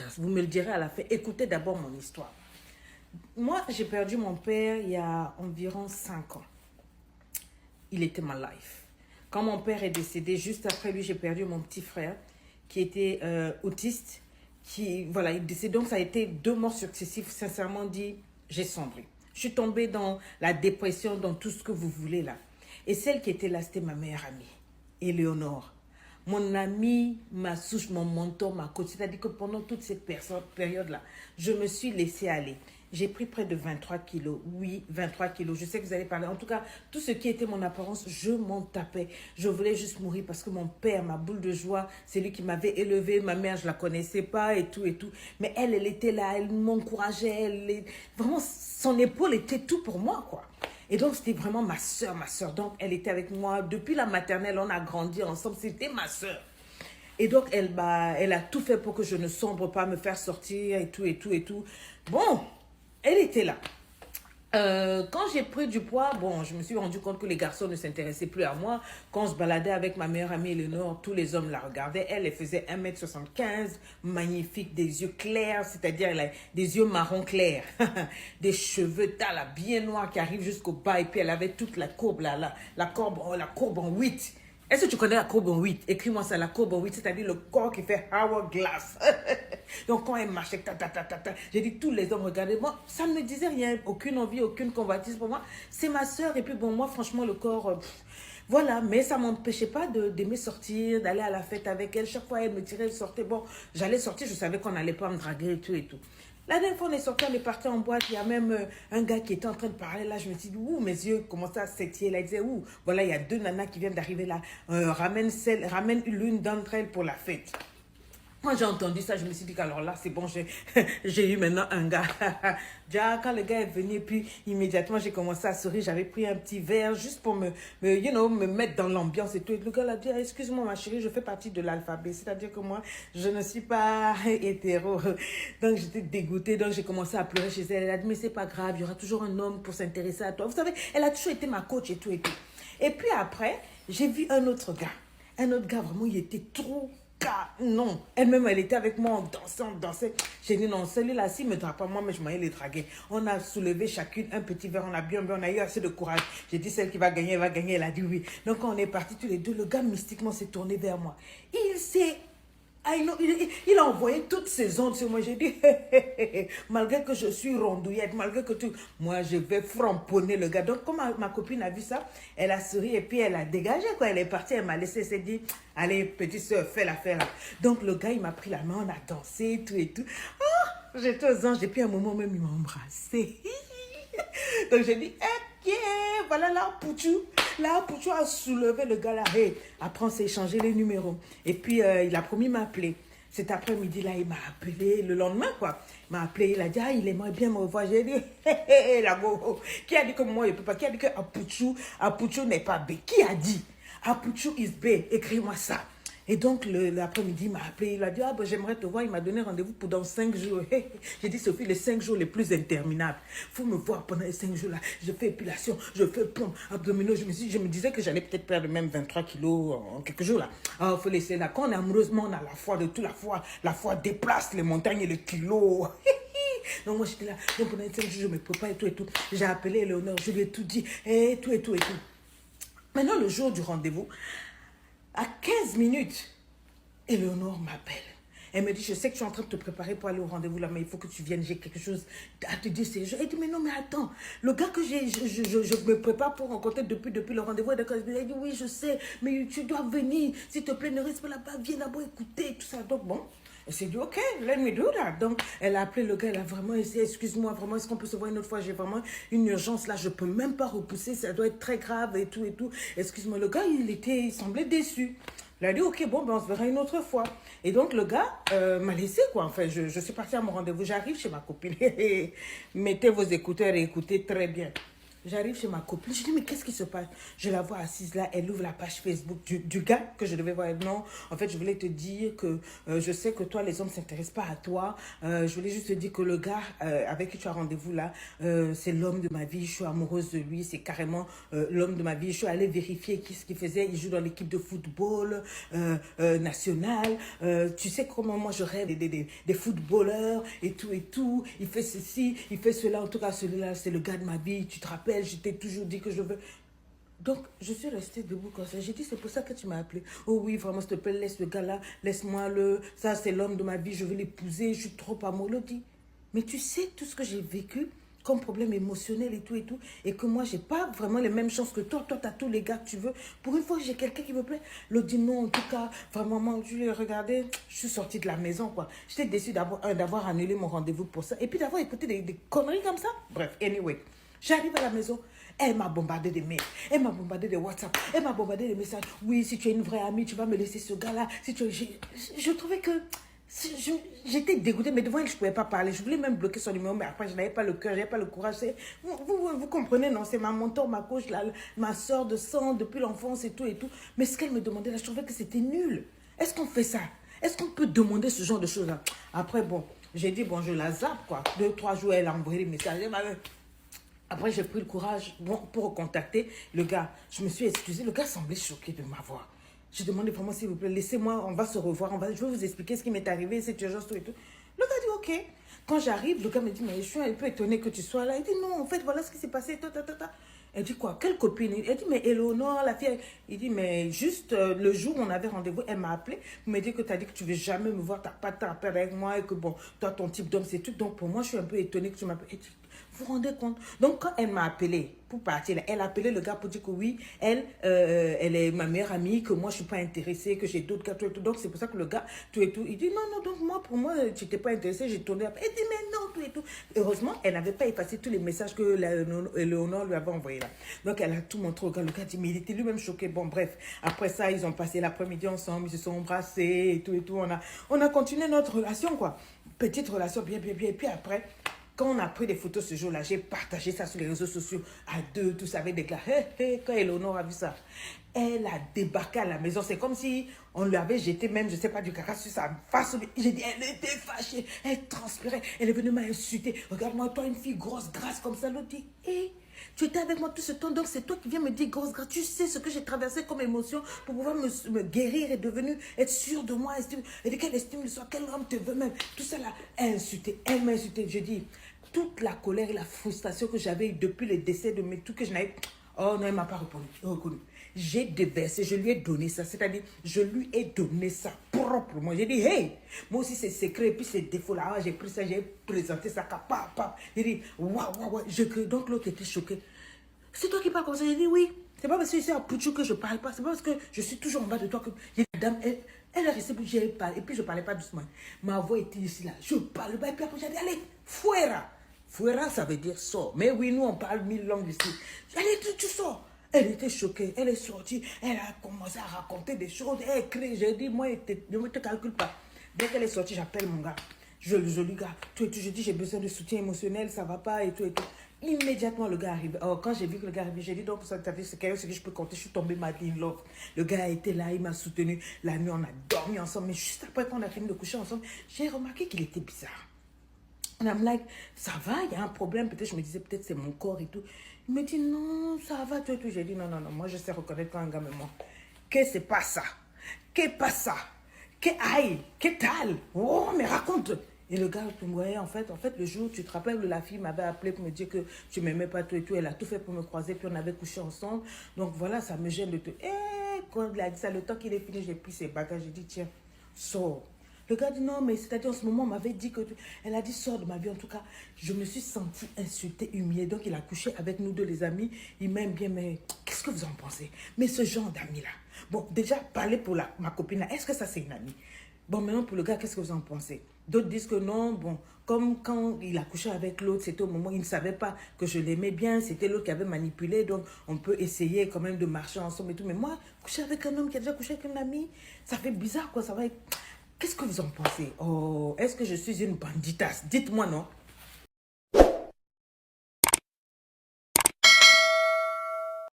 grâce. Vous me le direz à la fin. Écoutez d'abord mon histoire. Moi, j'ai perdu mon père il y a environ 5 ans. Il était ma life. Quand mon père est décédé, juste après lui, j'ai perdu mon petit frère qui était autiste. Voilà, il est décédé. Donc, ça a été 2 morts successifs. Sincèrement dit, j'ai sombré. Je suis tombée dans la dépression, dans tout ce que vous voulez là. Et celle qui était là, c'était ma meilleure amie, Éléonore. Mon ami, ma souche, mon mentor, ma coach. C'est-à-dire que pendant toute cette période-là, je me suis laissée aller. J'ai pris près de 23 kilos. Oui, 23 kilos. Je sais que vous allez parler. En tout cas, tout ce qui était mon apparence, je m'en tapais. Je voulais juste mourir parce que mon père, ma boule de joie, c'est lui qui m'avait élevée. Ma mère, je ne la connaissais pas et tout et tout. Mais elle était là, elle m'encourageait. Vraiment, son épaule était tout pour moi, quoi. Et donc, c'était vraiment ma soeur, ma soeur. Donc, elle était avec moi. Depuis la maternelle, on a grandi ensemble. C'était ma soeur. Et donc, elle a tout fait pour que je ne sombre pas, me faire sortir et tout, et tout, et tout. Bon, elle était là. Quand j'ai pris du poids, bon, je me suis rendu compte que les garçons ne s'intéressaient plus à moi. Quand on se baladait avec ma meilleure amie Eleanor, tous les hommes la regardaient. Elle faisait 1,75 m, magnifique, des yeux clairs, c'est-à-dire elle a des yeux marron clairs, des cheveux là, bien noirs qui arrivent jusqu'au bas. Et puis elle avait toute la courbe, la courbe en 8. Est-ce que tu connais la courbe en 8? Écris-moi ça, la courbe en 8, c'est-à-dire le corps qui fait hourglass. Donc quand elle marchait, j'ai dit, tous les hommes regardaient. Moi, ça ne me disait rien, aucune envie, aucune convoitise pour moi. C'est ma soeur. Et puis bon, moi, franchement, le corps, voilà. Mais ça ne m'empêchait pas d'aimer sortir, d'aller à la fête avec elle. Chaque fois, elle me tirait, elle sortait. Bon, j'allais sortir, je savais qu'on n'allait pas me draguer et tout et tout. La dernière fois, on est sorti, on est parti en boîte. Il y a même un gars qui était en train de parler. Là, je me suis dit, ouh, mes yeux commençaient à s'étirer. Là, il disait, ouh, voilà, il y a 2 nanas qui viennent d'arriver là. Ramène l'une d'entre elles pour la fête. Quand j'ai entendu ça, je me suis dit qu'alors là, c'est bon, j'ai eu maintenant un gars. Déjà, quand le gars est venu, puis immédiatement, j'ai commencé à sourire. J'avais pris un petit verre juste pour me mettre dans l'ambiance et tout. Et le gars a dit, ah, excuse-moi ma chérie, je fais partie de l'alphabet. C'est-à-dire que moi, je ne suis pas hétéro. Donc, j'étais dégoûtée. Donc, j'ai commencé à pleurer chez elle. Elle a dit, mais c'est pas grave, il y aura toujours un homme pour s'intéresser à toi. Vous savez, elle a toujours été ma coach et tout et tout. Et puis après, j'ai vu un autre gars. Un autre gars, vraiment, il était trop... Non, elle-même, elle était avec moi, on dansait. J'ai dit non, celui-là, s'il ne me drague pas, moi, mais je m'en ai les draguer. On a soulevé chacune un petit verre, on a eu assez de courage. J'ai dit, celle qui va gagner, elle va gagner. Elle a dit oui. Donc, quand on est partis tous les deux, le gars, mystiquement, s'est tourné vers moi. Il a envoyé toutes ses ondes sur moi. J'ai dit, malgré que je suis rondouillette, malgré que tout, moi, je vais framponner le gars. Donc, comme ma copine a vu ça, elle a souri et puis elle a dégagé, quoi. Elle est partie, elle m'a laissé, elle s'est dit, allez, petite soeur, fais l'affaire. Donc, le gars, il m'a pris la main, on a dansé, tout et tout. Oh, j'étais aux anges, et puis à un moment même, il m'a embrassé. Donc, j'ai dit, ok, voilà là, Pouchou a soulevé le gars là. Hey, après, on s'est échangé les numéros. Et puis, il a promis de m'appeler. Cet après-midi-là, il m'a appelé le lendemain, quoi. Il m'a appelé, il a dit, ah, il aimerait bien me revoir. J'ai dit, hé, la go. Qui a dit que moi, je ne peux pas? Qui a dit que Pouchou n'est pas B? Qui a dit? Pouchou is B. Écris-moi ça. Et donc, l'après-midi, il m'a appelé, il a dit, ah, ben, j'aimerais te voir. Il m'a donné rendez-vous pour dans 5 jours. J'ai dit, Sophie, les 5 jours les plus interminables. Il faut me voir pendant les 5 jours-là. Je fais épilation, je fais pompe, abdominaux. Je me disais que j'allais peut-être perdre même 23 kilos en quelques jours, là. Ah, il faut laisser là. Quand on est amoureusement, on a la foi de tout, la foi. La foi déplace les montagnes et les kilos. Donc, moi, j'étais là. Donc, pendant les 5 jours, je me prépare et tout et tout. J'ai appelé Éléonore, je lui ai tout dit, et tout et tout et tout. Maintenant, le jour du rendez-vous, à 15 minutes, Éléonore m'appelle. Elle me dit, je sais que tu es en train de te préparer pour aller au rendez-vous là, mais il faut que tu viennes, j'ai quelque chose à te dire. Elle dit, mais non, mais attends, le gars que je me prépare pour rencontrer depuis le rendez-vous, elle dit, oui, je sais, mais tu dois venir, s'il te plaît, ne reste pas là-bas, viens d'abord écouter, tout ça. Donc bon, elle s'est dit, ok, let me do that. Donc, elle a appelé le gars, elle a vraiment essayé, excuse-moi, vraiment, est-ce qu'on peut se voir une autre fois? J'ai vraiment une urgence là, je ne peux même pas repousser, ça doit être très grave et tout et tout. Excuse-moi, le gars, il semblait déçu. Il a dit, ok, bon, ben on se verra une autre fois. Et donc, le gars m'a laissé, quoi. Enfin, je suis partie à mon rendez-vous. J'arrive chez ma copine. Mettez vos écouteurs et écoutez très bien. J'arrive chez ma copine, je dis, mais qu'est-ce qui se passe? Je la vois assise là, elle ouvre la page Facebook du gars que je devais voir. Non, en fait, je voulais te dire que je sais que toi, les hommes ne s'intéressent pas à toi. Je voulais juste te dire que le gars avec qui tu as rendez-vous là, c'est l'homme de ma vie, je suis amoureuse de lui, c'est carrément l'homme de ma vie. Je suis allée vérifier ce qu'il faisait. Il joue dans l'équipe de football nationale. Tu sais comment moi je rêve des footballeurs et tout et tout. Il fait ceci, il fait cela. En tout cas, celui-là, c'est le gars de ma vie. Tu te rappelles, je t'ai toujours dit que je veux. Donc, je suis restée debout comme ça. J'ai dit, c'est pour ça que tu m'as appelé. Oh oui, vraiment, s'il te plaît, laisse le gars là, laisse-moi le. Ça, c'est l'homme de ma vie, je veux l'épouser, je suis trop amoureuse. Dit, mais tu sais tout ce que j'ai vécu comme problème émotionnel et tout, et que moi, j'ai pas vraiment les mêmes chances que toi. Toi, tu as tous les gars que tu veux. Pour une fois, j'ai quelqu'un qui me plaît. L'autre dit non, en tout cas, vraiment, moi, je l'ai regardé, je suis sortie de la maison, quoi. J'étais déçue d'avoir annulé mon rendez-vous pour ça, et puis d'avoir écouté des conneries comme ça. Bref, anyway, j'arrive à la maison. Elle m'a bombardé des mails, elle m'a bombardé des WhatsApp, elle m'a bombardé des messages. Oui, si tu es une vraie amie, tu vas me laisser ce gars-là. Si tu... je trouvais que j'étais dégoûtée, mais devant elle, je ne pouvais pas parler. Je voulais même bloquer son numéro, mais après, je n'avais pas le cœur, je n'avais pas le courage. Vous comprenez, non? C'est ma mentor, ma coach, ma soeur de sang depuis l'enfance et tout et tout. Mais ce qu'elle me demandait là, je trouvais que c'était nul. Est-ce qu'on fait ça? Est-ce qu'on peut demander ce genre de choses-là? Après, bon, j'ai dit, bon, je la zappe, quoi. 2-3 jours, elle a envoyé des messages. Après, j'ai pris le courage pour recontacter le gars. Je me suis excusée. Le gars semblait choqué de m'avoir. J'ai demandé vraiment, s'il vous plaît, laissez-moi, on va se revoir. Je vais vous expliquer ce qui m'est arrivé, cette urgence, tout et tout. Le gars dit, ok. Quand j'arrive, le gars me dit, mais je suis un peu étonnée que tu sois là. Il dit, non, en fait, voilà ce qui s'est passé. Elle dit quoi? Quelle copine? Elle dit, mais Eleonore, la fille. Il dit, mais juste le jour où on avait rendez-vous, elle m'a appelé. Elle m'a dit que tu as dit que tu ne veux jamais me voir, tu n'as pas de temps à perdre avec moi et que bon, toi, ton type d'homme, c'est tout. Donc pour moi, je suis un peu étonnée que tu m'appelles. Vous vous rendez compte? Donc, quand elle m'a appelé pour partir, elle a appelé le gars pour dire que oui, elle est ma meilleure amie, que moi, je ne suis pas intéressée, que j'ai d'autres gars, tout et tout. Donc, c'est pour ça que le gars, tout et tout, il dit non, non, donc moi, pour moi, tu n'étais pas intéressée, j'ai tourné après. Elle dit mais non, tout et tout. Heureusement, elle n'avait pas effacé tous les messages que Léonore lui avait envoyés là. Donc, elle a tout montré au gars. Le gars dit, mais il était lui-même choqué. Bon, bref, après ça, ils ont passé l'après-midi ensemble, ils se sont embrassés et tout. On a continué notre relation, quoi. Petite relation, bien. Et puis après, quand on a pris des photos ce jour-là, j'ai partagé ça sur les réseaux sociaux à deux, tout ça avait déclaré. Quand Eleonore a vu ça, elle a débarqué à la maison. C'est comme si on lui avait jeté même, je ne sais pas, du caca sur sa face. J'ai dit, elle était fâchée, elle transpirait. Elle est venue m'insulter. Regarde-moi, toi, une fille grosse, grasse comme ça. L'autre dit, hé, tu étais avec moi tout ce temps, donc c'est toi qui viens me dire grosse, grasse. Tu sais ce que j'ai traversé comme émotion pour pouvoir me guérir et devenir, être sûre de moi. Elle dit, quelle estime de soi, quel homme te veut même. Tout ça là, elle m'a insulté. Je dis, toute la colère et la frustration que j'avais depuis le décès de mes tout que je n'avais. Oh non, elle ne m'a pas reconnu. J'ai déversé, je lui ai donné ça. C'est-à-dire, je lui ai donné ça proprement. J'ai dit, hey, moi aussi c'est secret. Et puis ces défauts-là, j'ai pris ça, j'ai présenté ça. J'ai dit, waouh. Donc l'autre était choqué. C'est toi qui parles comme ça? J'ai dit, oui. C'est pas parce que c'est à Pouchou que je ne parle pas. C'est pas parce que je suis toujours en bas de toi que. J'ai dit, madame, elle a resté pour que j'aille parler. Et puis je ne parlais pas doucement. Ma voix était ici là. Je parle pas. Et puis après, j'ai dit, allez, fuera. Fuera, ça veut dire sort. Mais oui, nous, on parle 1000 langues ici. Allez, tu sors. Elle était choquée. Elle est sortie. Elle a commencé à raconter des choses. Elle crie. J'ai dit, moi, je ne te calcule pas. Dès qu'elle est sortie, j'appelle mon gars. Je lui gars. Je dis, j'ai besoin de soutien émotionnel. Ça ne va pas et tout. Immédiatement, le gars arrive. Alors, quand j'ai vu que le gars arrive, j'ai dit, donc, ça t'a fait ce que je peux compter. Je suis tombée mad in love. Le gars était là, il m'a soutenu. La nuit, on a dormi ensemble. Mais juste après qu'on a fini de coucher ensemble, j'ai remarqué qu'il était bizarre. And I'm like, ça va, il y a un problème. Peut-être, je me disais, peut-être c'est mon corps et tout. Il me dit, non, ça va, tout et tout. J'ai dit, non, moi, je sais reconnaître quand un gars me ment. Que c'est pas ça? Que pas ça? Que aïe? Que tal? Oh, mais raconte! Et le gars, ouais, en fait, le jour, tu te rappelles, la fille m'avait appelé pour me dire que tu m'aimais pas, tout et tout. Elle a tout fait pour me croiser, puis on avait couché ensemble. Donc voilà, ça me gêne de te. Quand il a dit ça, le temps qu'il est fini, j'ai pris ses bagages. J'ai dit, tiens, sors. Le gars dit non, mais c'est-à-dire en ce moment, on m'avait dit que. Elle a dit sors de ma vie. En tout cas, je me suis sentie insultée, humiliée. Donc il a couché avec nous deux, les amis. Il m'aime bien, mais qu'est-ce que vous en pensez? Mais ce genre d'amis-là. Bon, déjà, parler pour ma copine là, est-ce que ça c'est une amie? Bon, maintenant pour le gars, qu'est-ce que vous en pensez? D'autres disent que non, bon, comme quand il a couché avec l'autre, c'était au moment où il ne savait pas que je l'aimais bien, c'était l'autre qui avait manipulé, donc on peut essayer quand même de marcher ensemble et tout. Mais moi, coucher avec un homme qui a déjà couché avec une amie, ça fait bizarre quoi, ça va être. Qu'est-ce que vous en pensez? Oh, est-ce que je suis une banditas? Dites-moi non.